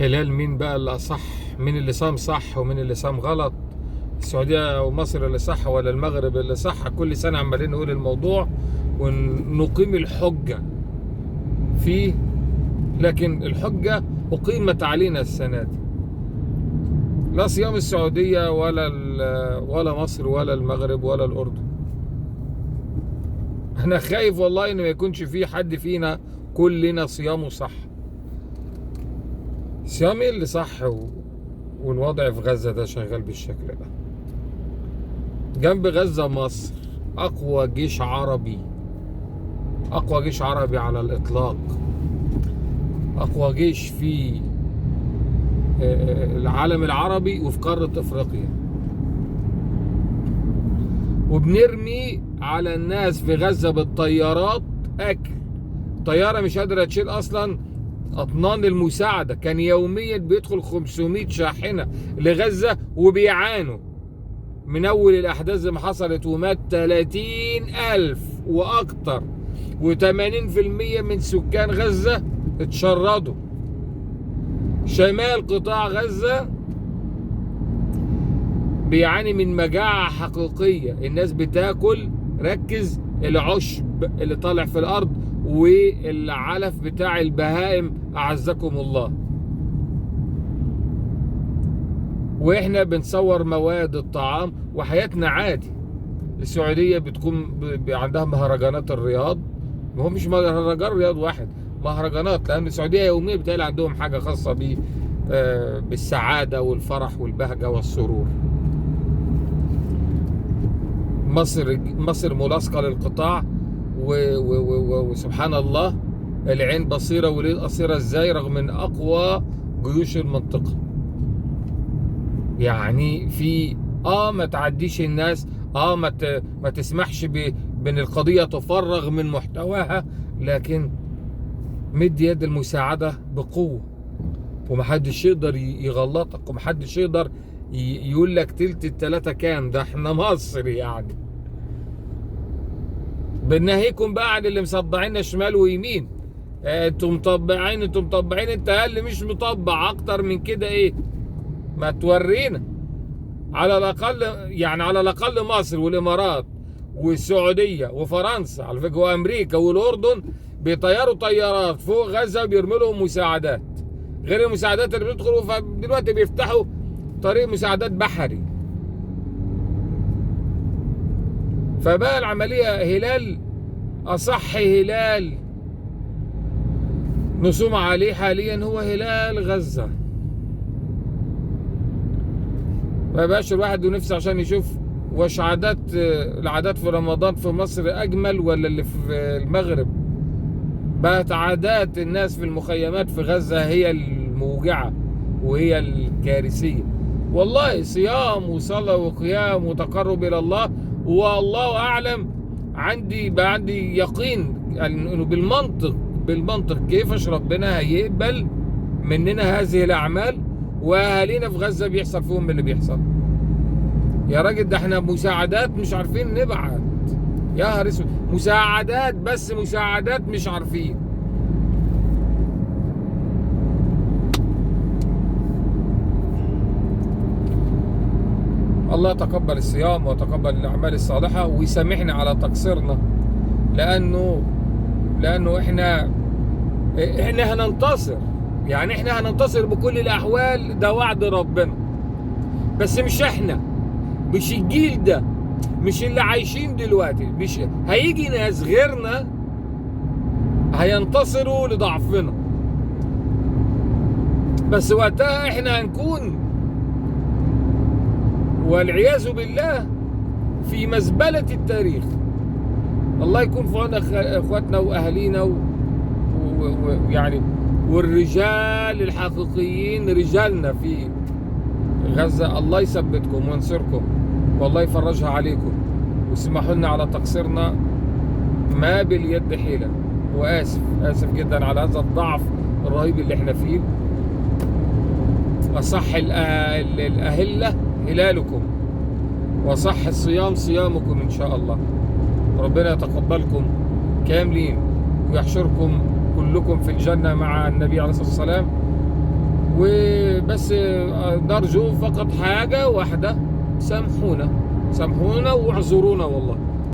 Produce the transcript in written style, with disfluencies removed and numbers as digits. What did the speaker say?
هلال مين بقى اللي أصح؟ مين اللي صام صح ومين اللي صام غلط؟ السعودية ومصر اللي صح ولا المغرب اللي صح؟ كل سنة عمالين نقول الموضوع ونقيم الحجة فيه، لكن الحجة أقيمت علينا السنة دي. لا صيام السعودية ولا مصر ولا المغرب ولا الأردن. أنا خايف والله إن ما يكونش في حد فينا كلنا صيامه صح. صيامي اللي صح والوضع في غزة ده شغال بالشكل ده. جنب غزة مصر أقوى جيش عربي، أقوى جيش عربي على الإطلاق، أقوى جيش في العالم العربي وفي قارة أفريقيا. وبنرمي على الناس في غزة بالطيارات أكل. طيارة مش قادرة تشيل أصلا أطنان المساعدة. كان يوميا بيدخل 500 شاحنة لغزة وبيعانوا من أول الأحداث زي ما حصلت، ومات 30,000 وأكتر، و80% من سكان غزة اتشردوا. شمال قطاع غزة بيعاني من مجاعة حقيقية. الناس بتاكل، ركز، العشب اللي طالع في الأرض والعلف بتاع البهائم أعزكم الله. وإحنا بنصور مواد الطعام وحياتنا عادي. السعودية بتكون عندها مهرجانات الرياض، ما هو مش مهرجان رياض واحد، مهرجانات، لأن السعودية يوميا بتلاقي عندهم حاجة خاصة بالسعادة والفرح والبهجة والسرور. مصر ملاصقة للقطاع، وسبحان الله العين بصيرة واليد قصيرة ازاي، رغم من أقوى جيوش المنطقة. يعني في ما تعديش الناس، ما تسمحش بان القضية تفرغ من محتواها، لكن مد يد المساعدة بقوة، ومحدش يقدر يغلطك، ومحدش يقدر يقول لك تلت التلاتة كام. ده احنا مصر يعني. بنهيكم بقى عن اللي مصدعين شمال ويمين. انتم مطبعين، انت اللي مش مطبع اكتر من كده. ايه ما تورينا على الاقل، يعني على الاقل مصر والامارات والسعوديه وفرنسا على فكره وامريكا والاردن بيطيروا طيارات فوق غزه وبيرموا لهم مساعدات، غير المساعدات اللي بتدخلوا. فدلوقتي بيفتحوا طريق مساعدات بحري. فبقى العمليه هلال اصح هلال نصوم عليه حاليا هو هلال غزه. ما بقاش الواحد ونفسه عشان يشوف وش العادات في رمضان في مصر أجمل ولا اللي في المغرب. بقت عادات الناس في المخيمات في غزة هي الموجعة وهي الكارثية. والله صيام وصلاة وقيام وتقرب إلى الله، والله أعلم. بقى عندي يقين إنه بالمنطق كيفش ربنا هيقبل مننا هذه الأعمال، واهالينا في غزة بيحصل فيهم اللي بيحصل. يا راجل ده احنا مساعدات مش عارفين نبعت. يا نهار اسود، مساعدات بس مساعدات مش عارفين. الله يتقبل الصيام ويتقبل الاعمال الصالحة ويسامحنا على تقصيرنا، لانه احنا هننتصر. يعني احنا هننتصر بكل الاحوال، ده وعد ربنا. بس مش احنا، مش الجيل ده، مش اللي عايشين دلوقتي، مش هيجي ناس غيرنا هينتصروا لضعفنا. بس وقتها احنا هنكون والعياذ بالله في مزبلة التاريخ. الله يكون في عون اخواتنا واهالينا ويعني والرجال الحقيقيين، رجالنا في غزة. الله يثبتكم وينصركم والله يفرجها عليكم، واسمحوا لنا على تقصيرنا، ما باليد حيلة. وآسف جدا على هذا الضعف الرهيب اللي احنا فيه. أصح الأهلة هلالكم، وصح الصيام صيامكم إن شاء الله. ربنا يتقبلكم كاملين ويحشركم كلكم في الجنة مع النبي عليه الصلاة والسلام. وبس نرجو فقط حاجة واحدة، سامحونا، سامحونا واعذرونا والله.